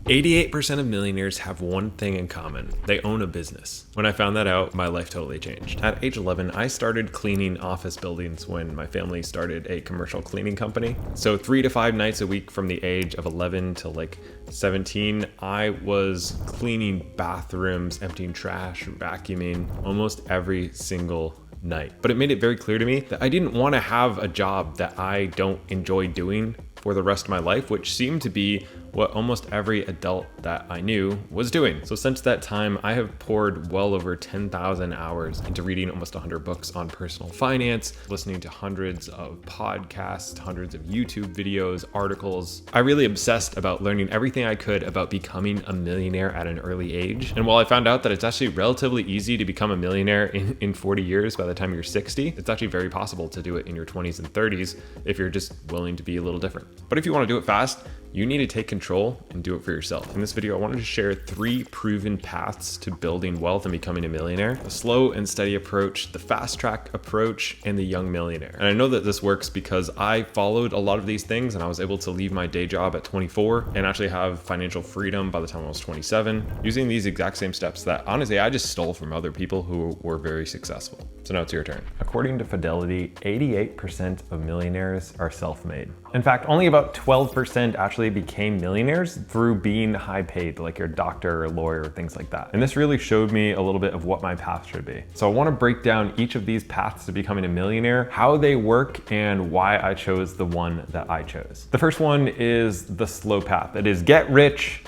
88% of millionaires have one thing in common. They own a business. When I found that out, my life totally changed. At age 11, I started cleaning office buildings when my family started a commercial cleaning company. So 3 to 5 nights a week from the age of 11 to like 17, I was cleaning bathrooms, emptying trash, vacuuming almost every single night. But it made it very clear to me that I didn't want to have a job that I don't enjoy doing for the rest of my life, which seemed to be what almost every adult that I knew was doing. So since that time, I have poured well over 10,000 hours into reading almost 100 books on personal finance, listening to hundreds of podcasts, hundreds of YouTube videos, articles. I really obsessed about learning everything I could about becoming a millionaire at an early age. And while I found out that it's actually relatively easy to become a millionaire in 40 years by the time you're 60, it's actually very possible to do it in your 20s and 30s if you're just willing to be a little different. But if you want to do it fast, you need to take control and do it for yourself. In this video, I wanted to share 3 proven paths to building wealth and becoming a millionaire: the slow and steady approach, the fast track approach, and the young millionaire. And I know that this works because I followed a lot of these things and I was able to leave my day job at 24 and actually have financial freedom by the time I was 27, using these exact same steps that honestly I just stole from other people who were very successful. So now it's your turn. According to Fidelity, 88% of millionaires are self-made. In fact, only about 12% actually became millionaires through being high paid, like your doctor or lawyer or things like that. And this really showed me a little bit of what my path should be. So I want to break down each of these paths to becoming a millionaire, how they work, and why I chose the one that I chose. The first one is the slow path. It is get rich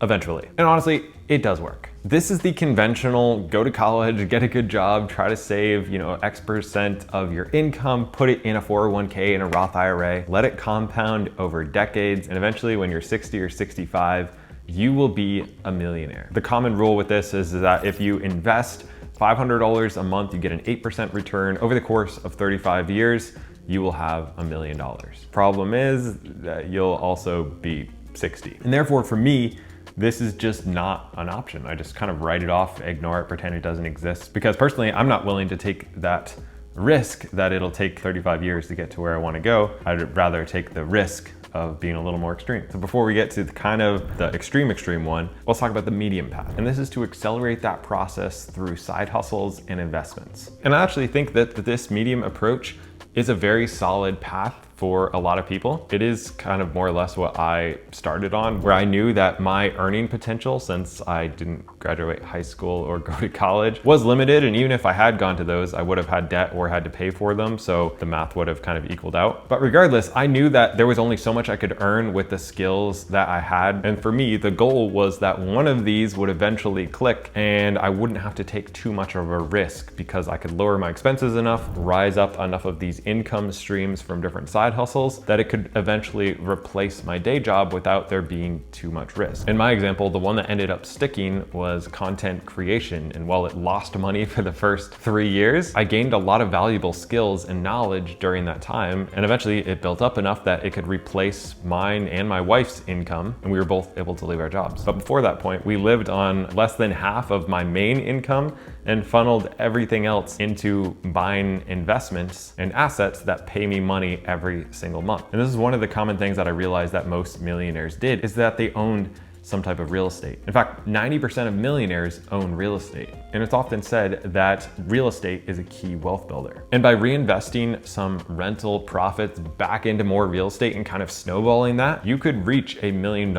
eventually. And honestly, it does work. This is the conventional, go to college, get a good job, try to save, X% of your income, put it in a 401k and a Roth IRA, let it compound over decades, and eventually when you're 60 or 65, you will be a millionaire. The common rule with this is that if you invest $500 a month, you get an 8% return over the course of 35 years, you will have $1 million. Problem is that you'll also be 60. And therefore for me, this is just not an option. I just kind of write it off, ignore it, pretend it doesn't exist, because personally, I'm not willing to take that risk that it'll take 35 years to get to where I want to go. I'd rather take the risk of being a little more extreme. So before we get to the extreme one, let's talk about the medium path. And this is to accelerate that process through side hustles and investments. And I actually think that this medium approach is a very solid path for a lot of people. It is kind of more or less what I started on, where I knew that my earning potential, since I didn't graduate high school or go to college, was limited. And even if I had gone to those, I would have had debt or had to pay for them. So the math would have kind of equaled out. But regardless, I knew that there was only so much I could earn with the skills that I had. And for me, the goal was that one of these would eventually click and I wouldn't have to take too much of a risk because I could lower my expenses enough, rise up enough of these income streams from different side hustles that it could eventually replace my day job without there being too much risk. In my example, the one that ended up sticking was content creation. And while it lost money for the first 3 years, I gained a lot of valuable skills and knowledge during that time. And eventually it built up enough that it could replace mine and my wife's income. And we were both able to leave our jobs. But before that point, we lived on less than half of my main income and funneled everything else into buying investments and assets that pay me money every single month. And this is one of the common things that I realized that most millionaires did, is that they owned some type of real estate. In fact, 90% of millionaires own real estate. And it's often said that real estate is a key wealth builder. And by reinvesting some rental profits back into more real estate and kind of snowballing that, you could reach $1 million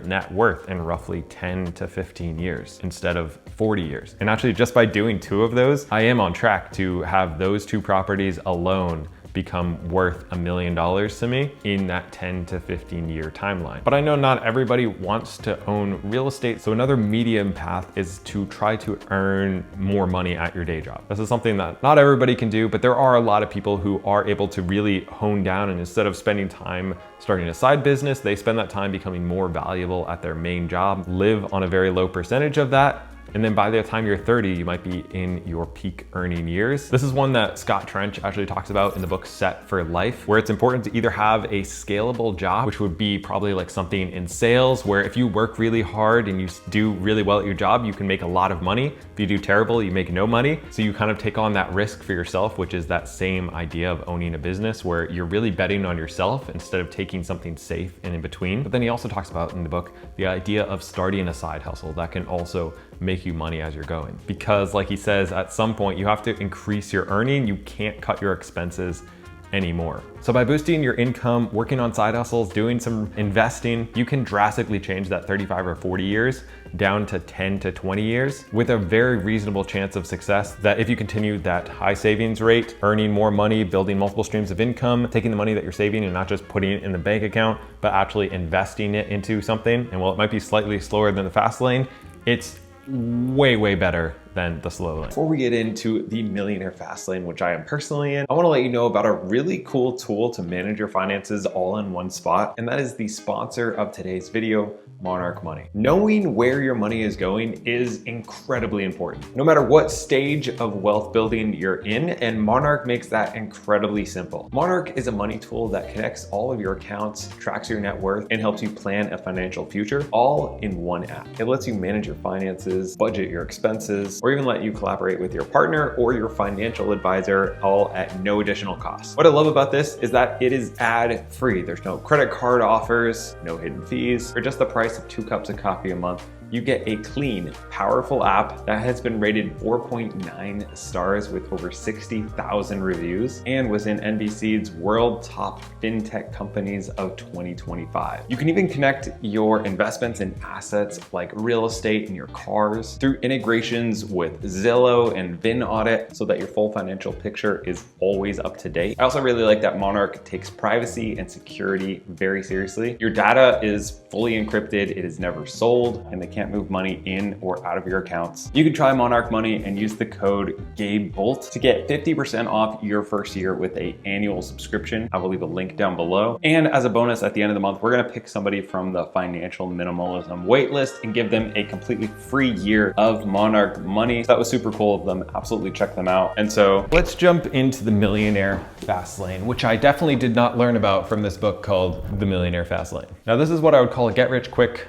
net worth in roughly 10 to 15 years instead of 40 years. And actually just by doing 2 of those, I am on track to have those 2 properties alone become worth $1 million to me in that 10 to 15 year timeline. But I know not everybody wants to own real estate. So another medium path is to try to earn more money at your day job. This is something that not everybody can do, but there are a lot of people who are able to really hone down, and instead of spending time starting a side business, they spend that time becoming more valuable at their main job, live on a very low percentage of that, And then by the time you're 30, you might be in your peak earning years. This is one that Scott Trench actually talks about in the book Set for Life, where it's important to either have a scalable job, which would be probably like something in sales, where if you work really hard and you do really well at your job, you can make a lot of money. If you do terrible, you make no money. So you kind of take on that risk for yourself, which is that same idea of owning a business where you're really betting on yourself instead of taking something safe and in between. But then he also talks about in the book the idea of starting a side hustle that can also make you money as you're going. Because like he says, at some point you have to increase your earning. You can't cut your expenses anymore. So by boosting your income, working on side hustles, doing some investing, you can drastically change that 35 or 40 years down to 10 to 20 years with a very reasonable chance of success that if you continue that high savings rate, earning more money, building multiple streams of income, taking the money that you're saving and not just putting it in the bank account, but actually investing it into something. And while it might be slightly slower than the fast lane, it's way better than the slow lane. Before we get into the Millionaire Fast Lane, which I am personally in, I want to let you know about a really cool tool to manage your finances all in one spot, and that is the sponsor of today's video, Monarch Money. Knowing where your money is going is incredibly important, no matter what stage of wealth building you're in, and Monarch makes that incredibly simple. Monarch is a money tool that connects all of your accounts, tracks your net worth, and helps you plan a financial future all in one app. It lets you manage your finances, budget your expenses, or even let you collaborate with your partner or your financial advisor, all at no additional cost. What I love about this is that it is ad-free. There's no credit card offers, no hidden fees. For just the price of 2 cups of coffee a month, you get a clean, powerful app that has been rated 4.9 stars with over 60,000 reviews and was in NBC's World Top FinTech Companies of 2025. You can even connect your investments and assets like real estate and your cars through integrations with Zillow and VIN Audit so that your full financial picture is always up to date. I also really like that Monarch takes privacy and security very seriously. Your data is fully encrypted, it is never sold, and they can't move money in or out of your accounts. You can try Monarch Money and use the code Gabe Bult to get 50% off your first year with an annual subscription. I will leave a link down below. And as a bonus at the end of the month, we're gonna pick somebody from the financial minimalism waitlist and give them a completely free year of Monarch Money. That was super cool of them. Absolutely check them out. And so let's jump into the Millionaire Fast Lane, which I definitely did not learn about from this book called The Millionaire Fast Lane. Now this is what I would call a get rich quick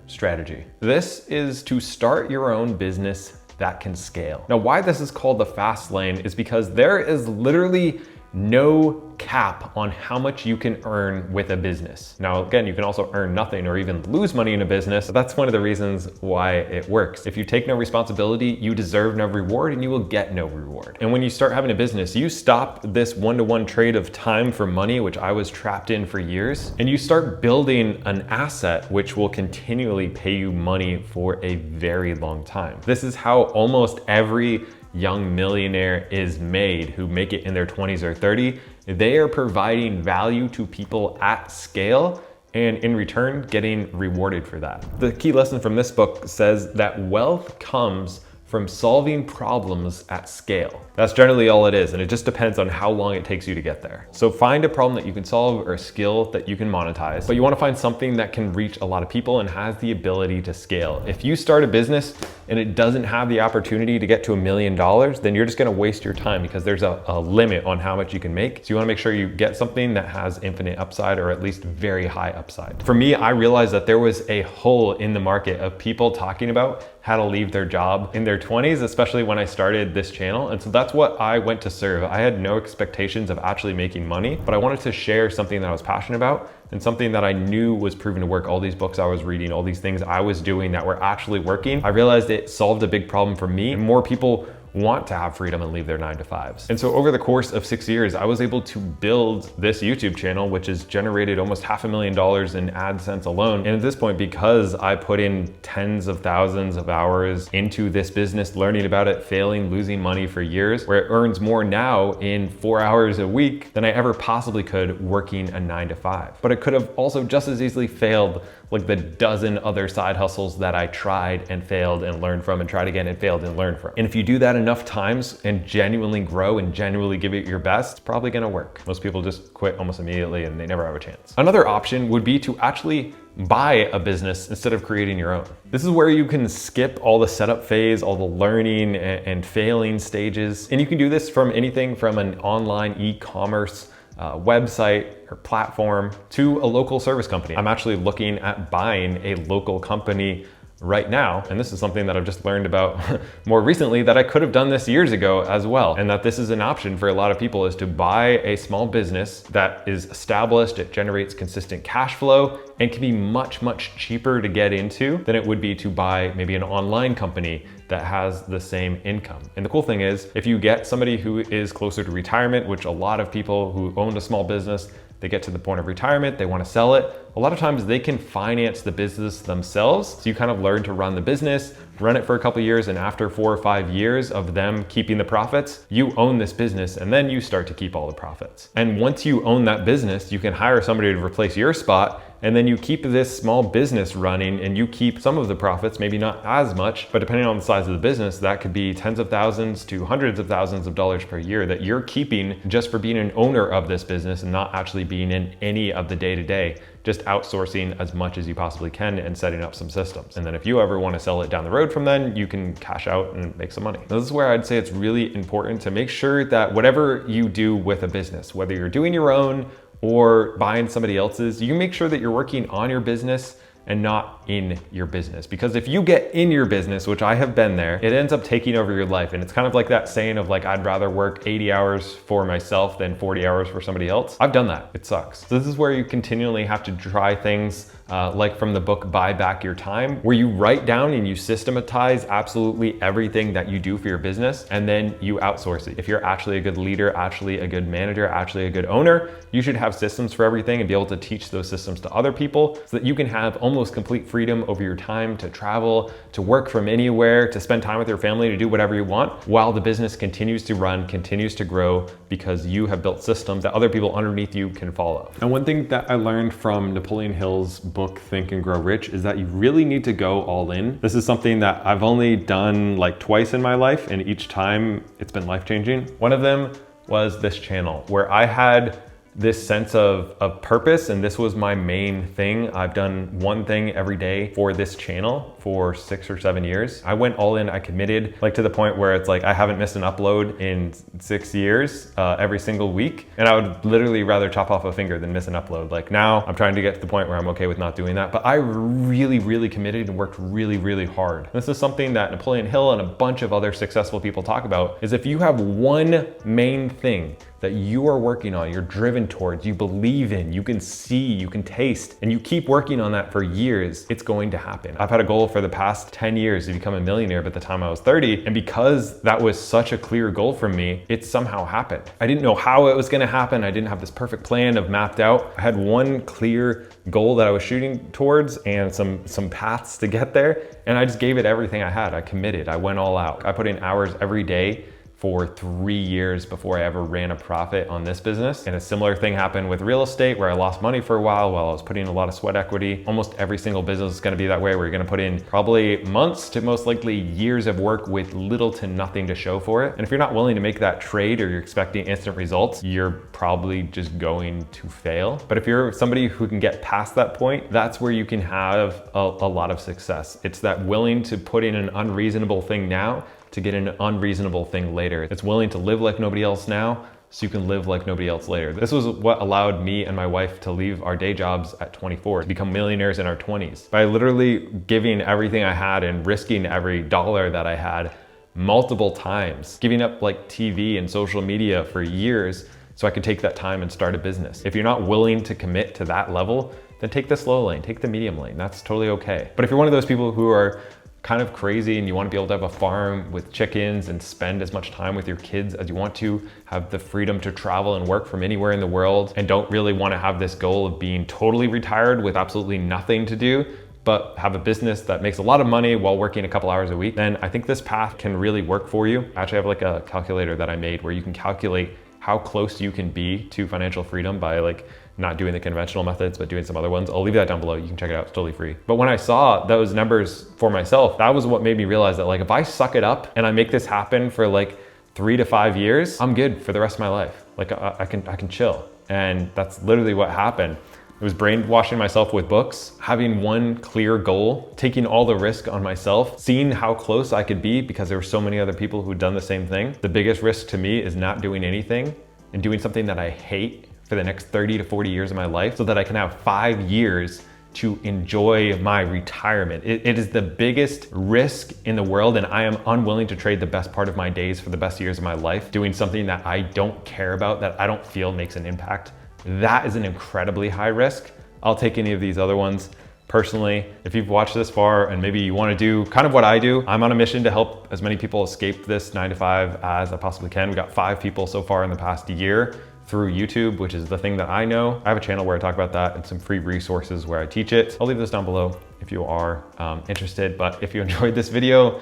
strategy. This is to start your own business that can scale. Now, why this is called the fast lane is because there is literally no cap on how much you can earn with a business. Now, again, you can also earn nothing or even lose money in a business. That's one of the reasons why it works. If you take no responsibility, you deserve no reward and you will get no reward. And when you start having a business, you stop this one-to-one trade of time for money, which I was trapped in for years, and you start building an asset which will continually pay you money for a very long time. This is how almost every young millionaire is made who make it in their 20s or 30. They are providing value to people at scale and in return getting rewarded for that. The key lesson from this book says that wealth comes from solving problems at scale. That's generally all it is, and it just depends on how long it takes you to get there. So find a problem that you can solve or a skill that you can monetize, but you wanna find something that can reach a lot of people and has the ability to scale. If you start a business and it doesn't have the opportunity to get to $1 million, then you're just gonna waste your time because there's a limit on how much you can make. So you wanna make sure you get something that has infinite upside or at least very high upside. For me, I realized that there was a hole in the market of people talking about how to leave their job in their 20s, especially when I started this channel. And so that's what I went to serve. I had no expectations of actually making money, but I wanted to share something that I was passionate about and something that I knew was proven to work. All these books I was reading, all these things I was doing that were actually working. I realized it solved a big problem for me, and more people want to have freedom and leave their 9-to-5s. And so over the course of 6 years, I was able to build this YouTube channel, which has generated almost $500,000 in AdSense alone. And at this point, because I put in tens of thousands of hours into this business, learning about it, failing, losing money for years, where it earns more now in 4 hours a week than I ever possibly could working a 9-to-5. But it could have also just as easily failed like the dozen other side hustles that I tried and failed and learned from and tried again and failed and learned from. And if you do that enough times and genuinely grow and genuinely give it your best, it's probably gonna work. Most people just quit almost immediately and they never have a chance. Another option would be to actually buy a business instead of creating your own. This is where you can skip all the setup phase, all the learning and failing stages. And you can do this from anything from an online e-commerce website or platform to a local service company. I'm actually looking at buying a local company right now. And this is something that I've just learned about more recently, that I could have done this years ago as well. And that this is an option for a lot of people, is to buy a small business that is established, it generates consistent cash flow, and can be much, much cheaper to get into than it would be to buy maybe an online company that has the same income. And the cool thing is, if you get somebody who is closer to retirement, which a lot of people who own a small business, they get to the point of retirement, they want to sell it. A lot of times they can finance the business themselves. So you kind of learn to run the business, run it for a couple of years, and after 4 or 5 years of them keeping the profits, you own this business, and then you start to keep all the profits. And once you own that business, you can hire somebody to replace your spot, and then you keep this small business running and you keep some of the profits, maybe not as much, but depending on the size of the business, that could be tens of thousands to hundreds of thousands of dollars per year that you're keeping just for being an owner of this business and not actually being in any of the day-to-day, just outsourcing as much as you possibly can and setting up some systems. And then if you ever want to sell it down the road from then, you can cash out and make some money. This is where I'd say it's really important to make sure that whatever you do with a business, whether you're doing your own or buying somebody else's, you make sure that you're working on your business and not in your business. Because if you get in your business, which I have been there, it ends up taking over your life. And it's kind of like that saying of like, I'd rather work 80 hours for myself than 40 hours for somebody else. I've done that, it sucks. So this is where you continually have to try things like from the book, Buy Back Your Time, where you write down and you systematize absolutely everything that you do for your business, and then you outsource it. If you're actually a good leader, actually a good manager, actually a good owner, you should have systems for everything and be able to teach those systems to other people so that you can have almost complete freedom over your time to travel, to work from anywhere, to spend time with your family, to do whatever you want, while the business continues to run, continues to grow, because you have built systems that other people underneath you can follow. And one thing that I learned from Napoleon Hill's book, Think and Grow Rich, is that you really need to go all in. This is something that I've only done like twice in my life, and each time it's been life-changing. One of them was this channel where I had this sense of purpose, and this was my main thing. I've done one thing every day for this channel for 6 or 7 years. I went all in, I committed, like to the point where it's like I haven't missed an upload in 6 years, every single week. And I would literally rather chop off a finger than miss an upload. Like now I'm trying to get to the point where I'm okay with not doing that, but I really, really committed and worked really, really hard. This is something that Napoleon Hill and a bunch of other successful people talk about, is if you have one main thing that you are working on, you're driven towards, you believe in, you can see, you can taste, and you keep working on that for years, it's going to happen. I've had a goal for the past 10 years to become a millionaire by the time I was 30. And because that was such a clear goal for me, it somehow happened. I didn't know how it was gonna happen. I didn't have this perfect plan of mapped out. I had one clear goal that I was shooting towards and some paths to get there. And I just gave it everything I had. I committed, I went all out. I put in hours every day for 3 years before I ever ran a profit on this business. And a similar thing happened with real estate, where I lost money for a while I was putting in a lot of sweat equity. Almost every single business is gonna be that way, where you're gonna put in probably months to most likely years of work with little to nothing to show for it. And if you're not willing to make that trade, or you're expecting instant results, you're probably just going to fail. But if you're somebody who can get past that point, that's where you can have a lot of success. It's that willing to put in an unreasonable thing now to get an unreasonable thing later. It's willing to live like nobody else now so you can live like nobody else later. This was what allowed me and my wife to leave our day jobs at 24, to become millionaires in our 20s. By literally giving everything I had and risking every dollar that I had multiple times, giving up like TV and social media for years so I could take that time and start a business. If you're not willing to commit to that level, then take the slow lane, take the medium lane. That's totally okay. But if you're one of those people who are kind of crazy and you want to be able to have a farm with chickens and spend as much time with your kids as you want to, have the freedom to travel and work from anywhere in the world, and don't really want to have this goal of being totally retired with absolutely nothing to do, but have a business that makes a lot of money while working a couple hours a week, then I think this path can really work for you. I actually have like a calculator that I made where you can calculate how close you can be to financial freedom by like not doing the conventional methods, but doing some other ones. I'll leave that down below. You can check it out, it's totally free. But when I saw those numbers for myself, that was what made me realize that like, if I suck it up and I make this happen for like 3 to 5 years, I'm good for the rest of my life. Like I can chill. And that's literally what happened. It was brainwashing myself with books, having one clear goal, taking all the risk on myself, seeing how close I could be because there were so many other people who'd done the same thing. The biggest risk to me is not doing anything and doing something that I hate for the next 30 to 40 years of my life so that I can have 5 years to enjoy my retirement. It is the biggest risk in the world, and I am unwilling to trade the best part of my days for the best years of my life doing something that I don't care about, that I don't feel makes an impact. That is an incredibly high risk. I'll take any of these other ones. Personally, if you've watched this far and maybe you want to do kind of what I do, I'm on a mission to help as many people escape this 9-to-5 as I possibly can. We got 5 people so far in the past year through YouTube, which is the thing that I know. I have a channel where I talk about that and some free resources where I teach it. I'll leave this down below if you are interested. But if you enjoyed this video,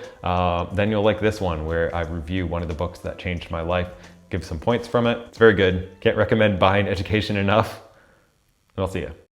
then you'll like this one where I review one of the books that changed my life, give some points from it. It's very good. Can't recommend buying education enough. And I'll see you.